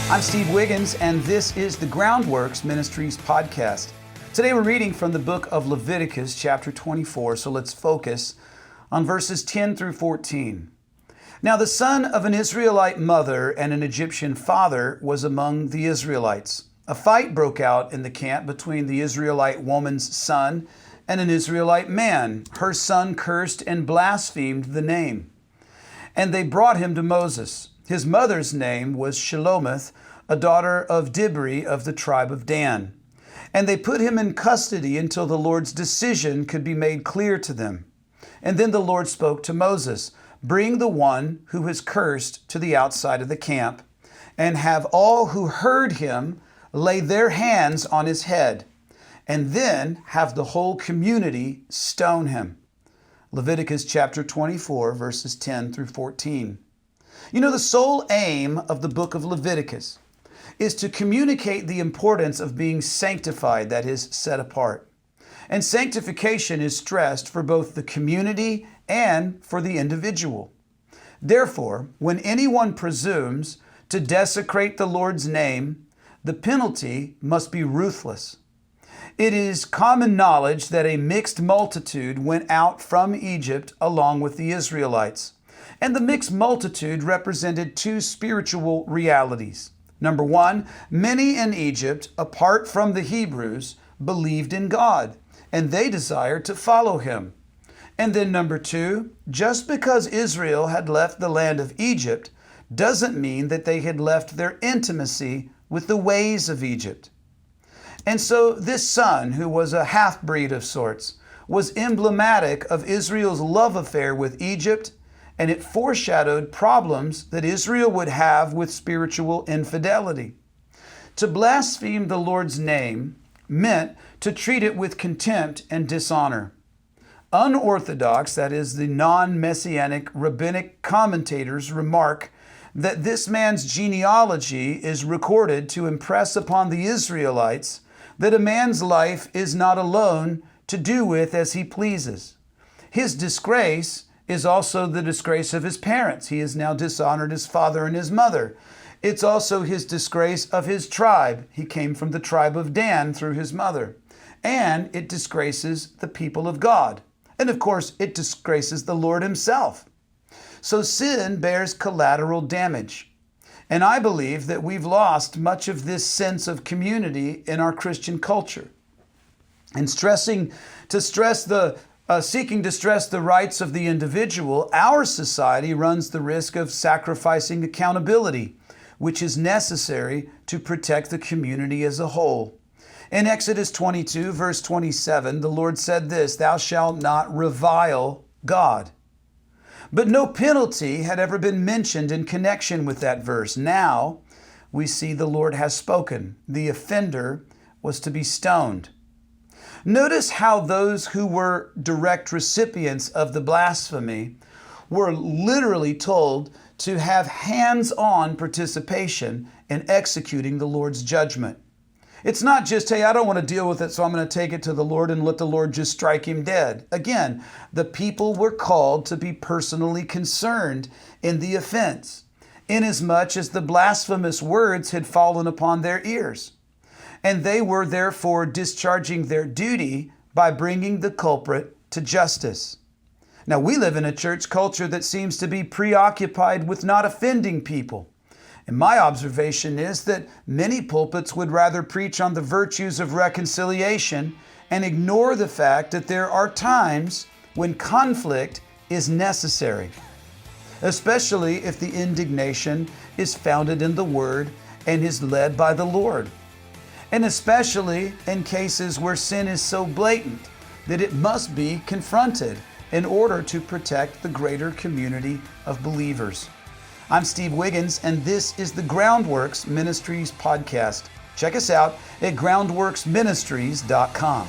I'm Steve Wiggins, and this is the Groundworks Ministries podcast. Today we're reading from the book of Leviticus, chapter 24, so let's focus on verses 10 through 14. Now the son of an Israelite mother and an Egyptian father was among the Israelites. A fight broke out in the camp between the Israelite woman's son and an Israelite man. Her son cursed and blasphemed the name. And they brought him to Moses. His mother's name was Shelomith, a daughter of Dibri of the tribe of Dan. And they put him in custody until the Lord's decision could be made clear to them. And then the Lord spoke to Moses, "Bring the one who has cursed to the outside of the camp, and have all who heard him lay their hands on his head, and then have the whole community stone him." Leviticus chapter 24, verses 10 through 14. You know, the sole aim of the book of Leviticus is to communicate the importance of being sanctified, that is, set apart. And sanctification is stressed for both the community and for the individual. Therefore, when anyone presumes to desecrate the Lord's name, the penalty must be ruthless. It is common knowledge that a mixed multitude went out from Egypt along with the Israelites. And the mixed multitude represented two spiritual realities. Number one, many in Egypt, apart from the Hebrews, believed in God, and they desired to follow him. And then number two, just because Israel had left the land of Egypt doesn't mean that they had left their intimacy with the ways of Egypt. And so this son, who was a half-breed of sorts, was emblematic of Israel's love affair with Egypt, and it foreshadowed problems that Israel would have with spiritual infidelity. To blaspheme the Lord's name meant to treat it with contempt and dishonor. Unorthodox, that is, the non-messianic rabbinic commentators remark that this man's genealogy is recorded to impress upon the Israelites that a man's life is not alone to do with as he pleases. His disgrace is also the disgrace of his parents. He has now dishonored his father and his mother. It's also his disgrace of his tribe. He came from the tribe of Dan through his mother. And it disgraces the people of God. And of course, it disgraces the Lord himself. So sin bears collateral damage. And I believe that we've lost much of this sense of community in our Christian culture. And seeking to stress the rights of the individual, our society runs the risk of sacrificing accountability, which is necessary to protect the community as a whole. In Exodus 22, verse 27, the Lord said this, "Thou shalt not revile God." But no penalty had ever been mentioned in connection with that verse. Now we see the Lord has spoken. The offender was to be stoned. Notice how those who were direct recipients of the blasphemy were literally told to have hands-on participation in executing the Lord's judgment. It's not just, hey, I don't want to deal with it, so I'm going to take it to the Lord and let the Lord just strike him dead. Again, the people were called to be personally concerned in the offense, inasmuch as the blasphemous words had fallen upon their ears. And they were therefore discharging their duty by bringing the culprit to justice. Now, we live in a church culture that seems to be preoccupied with not offending people. And my observation is that many pulpits would rather preach on the virtues of reconciliation and ignore the fact that there are times when conflict is necessary, especially if the indignation is founded in the Word and is led by the Lord. And especially in cases where sin is so blatant that it must be confronted in order to protect the greater community of believers. I'm Steve Wiggins, and this is the Groundworks Ministries podcast. Check us out at groundworksministries.com.